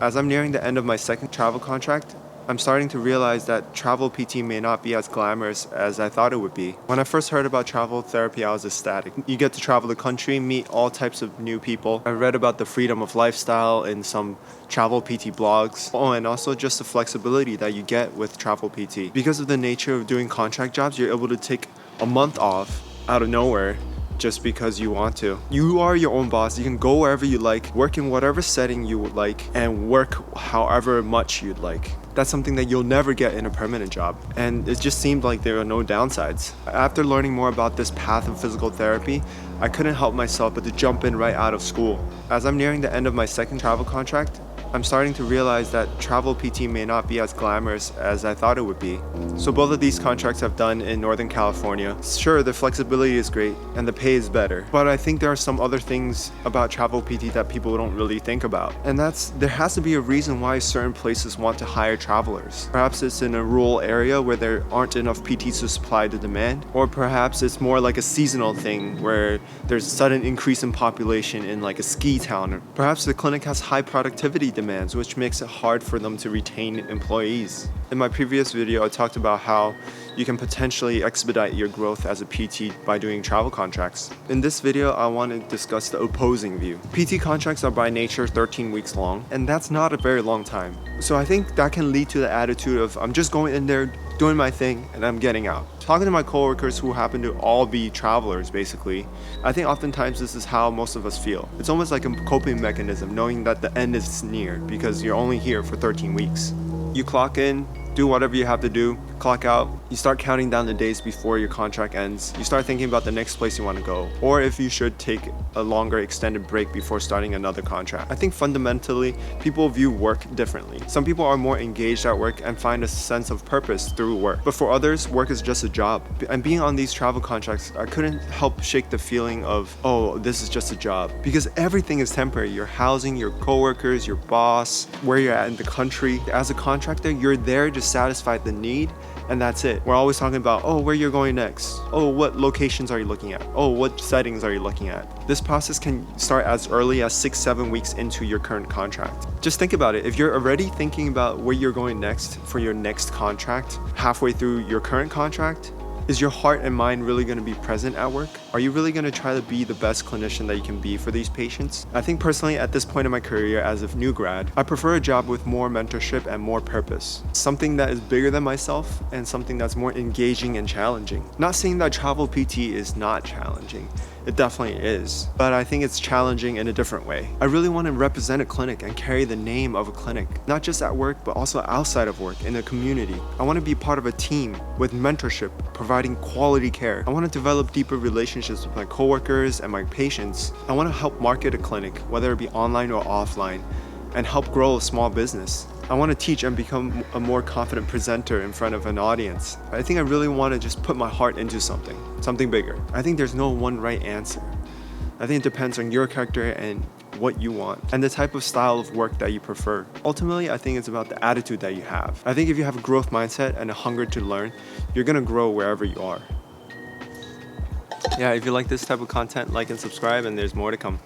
As I'm nearing the end of my second travel contract, I'm starting to realize that travel PT may not be as glamorous as I thought it would be. When I first heard about travel therapy, I was ecstatic. You get to travel the country, meet all types of new people. I read about the freedom of lifestyle in some travel PT blogs. Oh, and also just the flexibility that you get with travel PT. Because of the nature of doing contract jobs, you're able to take a month off out of nowhere just because you want to. You are your own boss. You can go wherever you like, work in whatever setting you would like, and work however much you'd like. That's something that you'll never get in a permanent job. And it just seemed like there are no downsides. After learning more about this path of physical therapy, I couldn't help myself but to jump in right out of school. As I'm nearing the end of my second travel contract, I'm starting to realize that travel PT may not be as glamorous as I thought it would be. So both of these contracts I've done in Northern California. Sure, the flexibility is great and the pay is better, but I think there are some other things about travel PT that people don't really think about. And there has to be a reason why certain places want to hire travelers. Perhaps it's in a rural area where there aren't enough PTs to supply the demand, or perhaps it's more like a seasonal thing where there's a sudden increase in population in like a ski town. Or perhaps the clinic has high productivity demands, which makes it hard for them to retain employees. In my previous video, I talked about how you can potentially expedite your growth as a PT by doing travel contracts. In this video, I want to discuss the opposing view. PT contracts are by nature 13 weeks long, and that's not a very long time. So I think that can lead to the attitude of, I'm just going in there, doing my thing, and I'm getting out. Talking to my coworkers who happen to all be travelers, basically, I think oftentimes this is how most of us feel. It's almost like a coping mechanism, knowing that the end is near because you're only here for 13 weeks. You clock in, do whatever you have to do, clock out, you start counting down the days before your contract ends. You start thinking about the next place you want to go, or if you should take a longer extended break before starting another contract. I think fundamentally, people view work differently. Some people are more engaged at work and find a sense of purpose through work, but for others, work is just a job. And being on these travel contracts, I couldn't help shake the feeling of, oh, this is just a job, because everything is temporary. Your housing, your coworkers, your boss, where you're at in the country. As a contractor, you're there to satisfy the need, and that's it. We're always talking about, oh, where you're going next. Oh, what locations are you looking at? Oh, what settings are you looking at? This process can start as early as 6-7 weeks into your current contract. Just think about it. If you're already thinking about where you're going next for your next contract, halfway through your current contract, is your heart and mind really going to be present at work? Are you really going to try to be the best clinician that you can be for these patients? I think personally at this point in my career as a new grad, I prefer a job with more mentorship and more purpose. Something that is bigger than myself and something that's more engaging and challenging. Not saying that travel PT is not challenging. It definitely is, but I think it's challenging in a different way. I really want to represent a clinic and carry the name of a clinic, not just at work, but also outside of work in the community. I want to be part of a team with mentorship, providing quality care. I want to develop deeper relationships with my coworkers and my patients. I want to help market a clinic, whether it be online or offline, and help grow a small business. I want to teach and become a more confident presenter in front of an audience. I think I really want to just put my heart into something bigger. I think there's no one right answer. I think it depends on your character and what you want and the type of style of work that you prefer. Ultimately, I think it's about the attitude that you have. I think if you have a growth mindset and a hunger to learn, you're gonna grow wherever you are. Yeah, if you like this type of content, like and subscribe, and there's more to come.